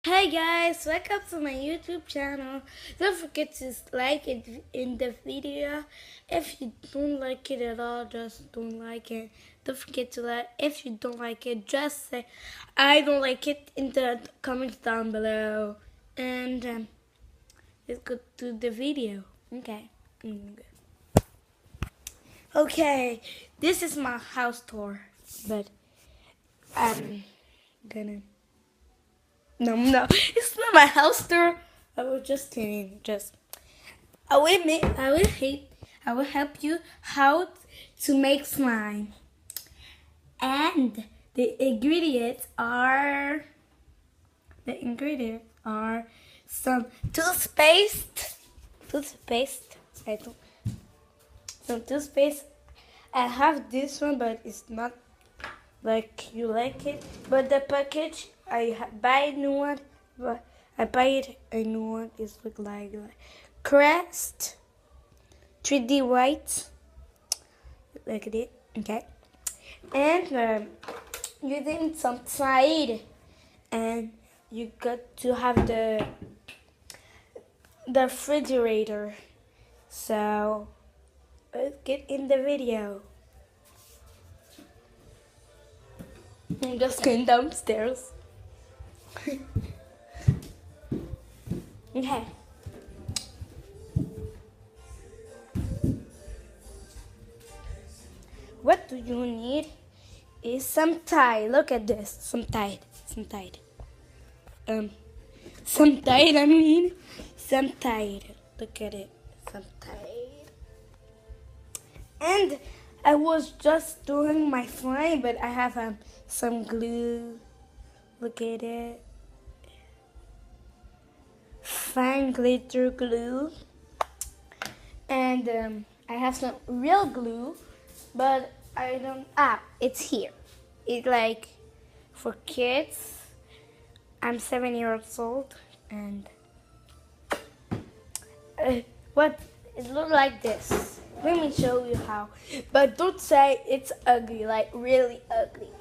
Hey guys, welcome to my YouTube channel. Don't forget to like it in the video. If you don't like it at all, just don't like it. Don't forget to like. If you don't like it, just say I don't like it in the comments down below. And let's go to the video. Okay. Okay, this is my house tour, but I'm gonna. No, it's not my house tour. I was just kidding. I will help you how to make slime. And the ingredients are some toothpaste. I don't some toothpaste. I have this one, but it's not like you like it. But the package, buy a new one. But I buy it a new one. It's look like Crest 3D white. Look at it. Okay. And you need some Tide, and you got to have the refrigerator. So let's get in the video. I'm just going downstairs. Okay. What do you need is some Tide. Look at this. Some Tide. Some Tide. Some Tide. Look at it. Some Tide. And I was just doing my slime, but I have some glue. Look at it. Fine glitter glue. And I have some real glue, but I don't. It's here. It's like for kids. I'm 7 years old, and what it looks like this. Let me show you how. But don't say it's ugly, like really ugly.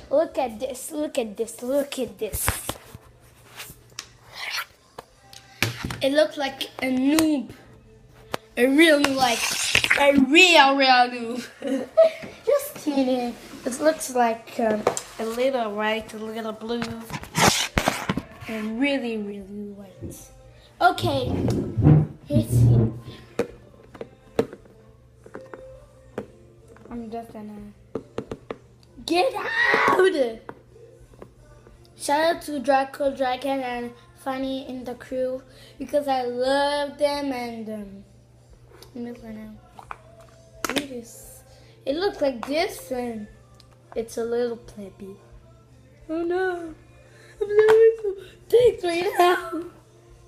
Look at this, look at this, look at this. It looks like a noob. A real noob, like a real noob. Just kidding. It looks like a little white, a little blue. And really white. Okay, here's it. I'm just gonna get out. Shout out to Draco, Dragon, and Funny in the crew because I love them. And I'm just gonna do this. It looks like this, and it's a little plebby. Oh no. Take right now.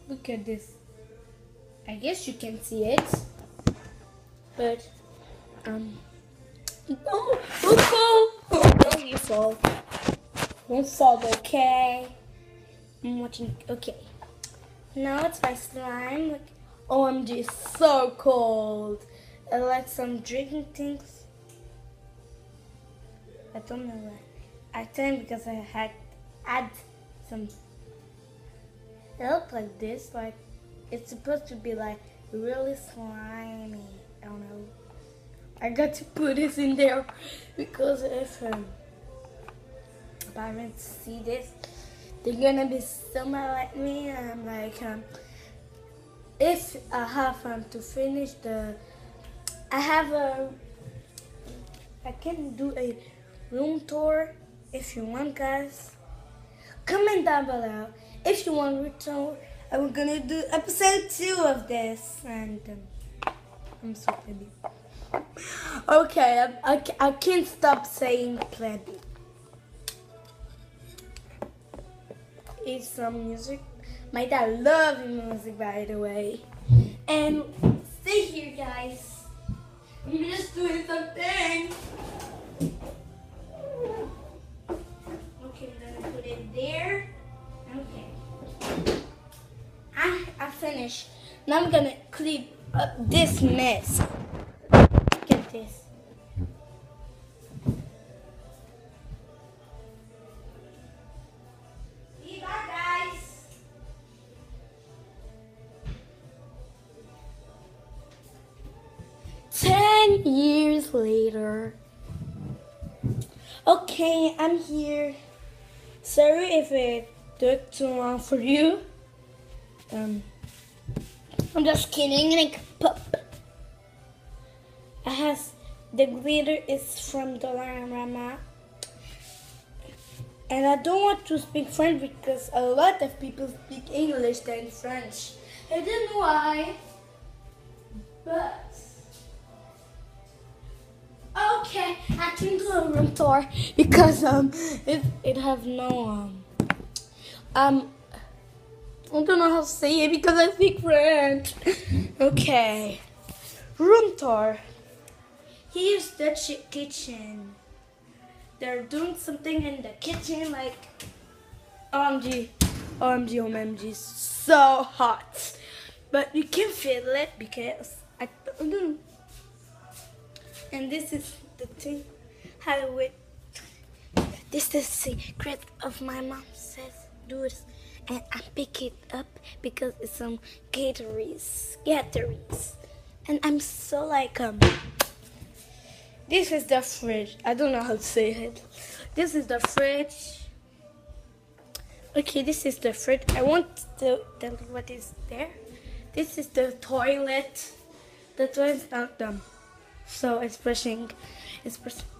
Look at this. I guess you can see it, but don't fall. Don't you fall. Don't fall, okay? I'm watching. Okay. Now it's my slime. Like, OMG, so cold. I like some drinking things. I don't know why. I think because I had add some. It looks like this, like it's supposed to be like really slimy. I don't know. I got to put this in there because if parents see this, they're gonna be so mad at me. And I'm like, if I have to finish I can do a room tour if you want, guys. Comment down below if you want return. I'm gonna do episode 2 of this, and I'm so plebby. Okay, I can't stop saying plebby. It's some music. My dad loves music, by the way. And stay here, guys. I'm just doing something. Okay, I'm gonna put it there. Okay. I finished. Now I'm gonna clean up this mess. Look at this. guys later. Okay, I'm here. Sorry if it took too long for you. I'm just kidding. Like pop. The glitter is from Dollarama. And I don't want to speak French because a lot of people speak English than French. I don't know why. But okay, I can do a room tour because it have no I don't know how to say it because I speak French. Okay, room tour. Here's the kitchen. They're doing something in the kitchen like OMG, OMG, so hot. But you can feel it because I don't know. And this is the thing this is the secret of my mom says do this. And I pick it up because it's some Gatorades. And I'm so like this is the fridge. I don't know how to say it. This is the fridge. Okay, this is the fridge. I want to tell you what is there. This is the toilet. The toilet's not done. So it's pushing.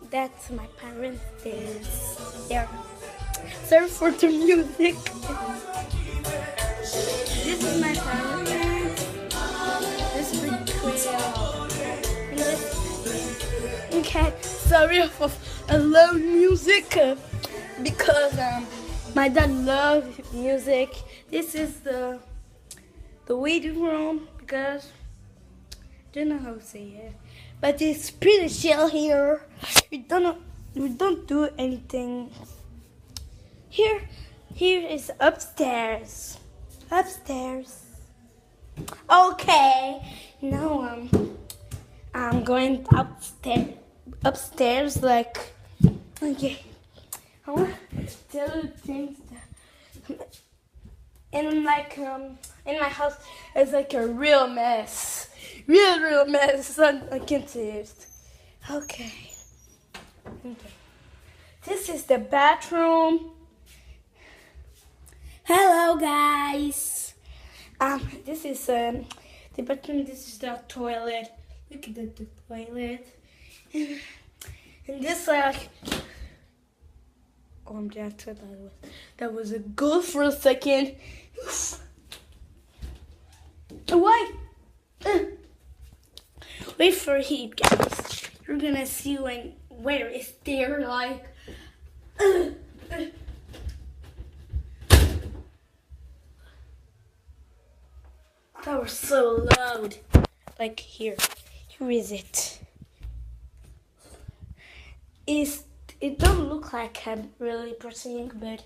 That's my parents is there. Sorry for the music. This is my parents. This is pretty cool. Okay, sorry for a loud music because my dad loves music. This is the waiting room because I don't know how to say it, but it's pretty chill here. We don't do anything here. Here is upstairs. Okay, now I'm going upstairs like, okay, I want to tell you things that, and like, in my house, it's like a real mess, real mess, I can't say it. Okay, this is the bathroom. Hello guys, this is the bathroom, this is the toilet. Look at the toilet. And this like, oh, that was a goal for a second. Why? Wait for heat, guys. You're gonna see where it's there. Like, that was so loud. Like here. Who is it? It don't look like I'm really pressing, but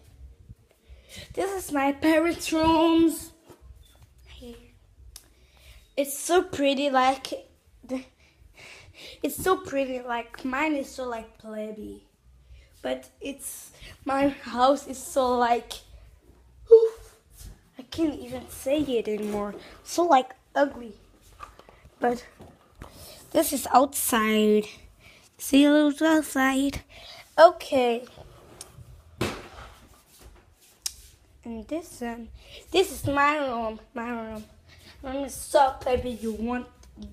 this is my parents' rooms. Here. It's so pretty, like mine is so like plebby, but my house is so like, I can't even say it anymore. So like ugly, but. This is outside. See you outside. Okay. And this is my room. My room is so plebby. You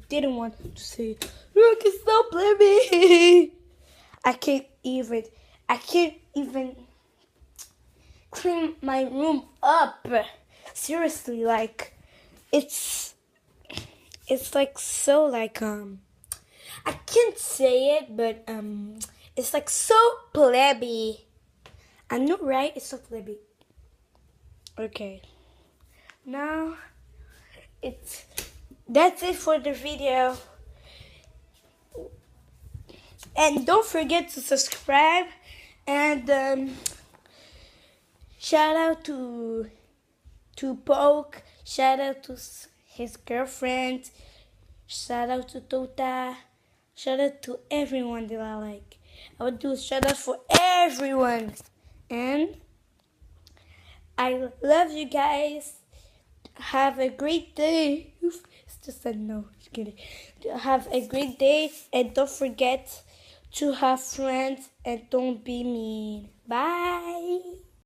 didn't want to see it. Look, it's so plebby. I can't even clean my room up. Seriously, like it's like so like I can't say it, but it's like so plebby. I know, right? It's so plebby. Okay. Now that's it for the video. And don't forget to subscribe and shout out to Poke, shout out to his girlfriend, shout out to Tota, shout out to everyone that I like. I would do a shout out for everyone. And I love you guys. Have a great day. Just said no. Just kidding. Have a great day and don't forget to have friends and don't be mean. Bye.